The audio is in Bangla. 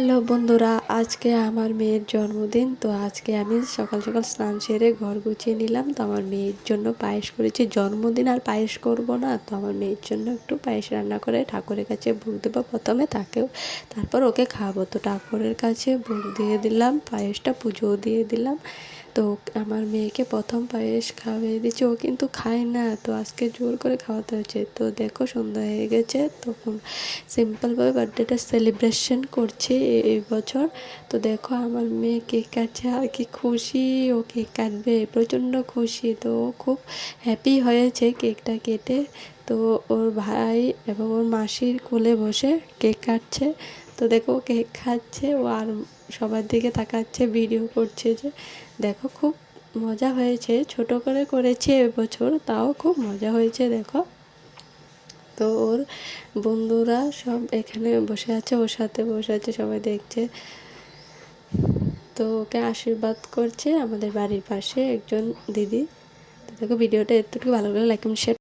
হ্যালো বন্ধুরা, আজকে আমার মেয়ের জন্মদিন। তো আজকে আমি সকাল সকাল স্নান সেরে ঘর গুছিয়ে নিলাম। তো আমার মেয়ের জন্য পায়েস করেছি। জন্মদিন আর পায়েস করব না, তো আমার মেয়ের জন্য একটু পায়েস রান্না করে ঠাকুরের কাছে ভোগ দেবো প্রথমে, তারপর ওকে খাওয়াবো। তো ঠাকুরের কাছে ভোগ দিয়ে দিলাম, পায়েসটা পুজোও দিয়ে দিলাম। তো আমার মেয়েকে প্রথম পায়েস খাওয়িয়ে দিচ্ছি, ও কিন্তু খায় না, তো আজকে জোর করে খাওয়াতে হচ্ছে। তো দেখো সন্ধ্যা হয়ে গেছে, তখন সিম্পলভাবে বার্থডেটা সেলিব্রেশন করছি এই বছর। তো দেখো আমার মেয়ে কেক কাটছে, আর কি খুশি, ও কেক কাটবে, প্রচণ্ড খুশি। তো ও খুব হ্যাপি হয়েছে কেকটা কেটে। তো ওর ভাই এবং ওর মাসির কোলে বসে কেক কাটছে। তো দেখো কেক খাচ্ছে ও, আর সবার দিকে তাকাচ্ছে, ভিডিও করছে। যে দেখো খুব মজা হয়েছে, ছোট করে করেছি এবছর, তাও খুব মজা হয়েছে দেখো। তো ওর বন্ধুরা সব এখানে বসে আছে, ওর সাথে বসে আছে, সবাই দেখছে। তো ওকে আশীর্বাদ করছে আমাদের বাড়ির পাশে একজন দিদি। তো দেখো ভিডিওটা এতটুকু ভালো লাগলে লাইক কমেন্ট শেয়ার।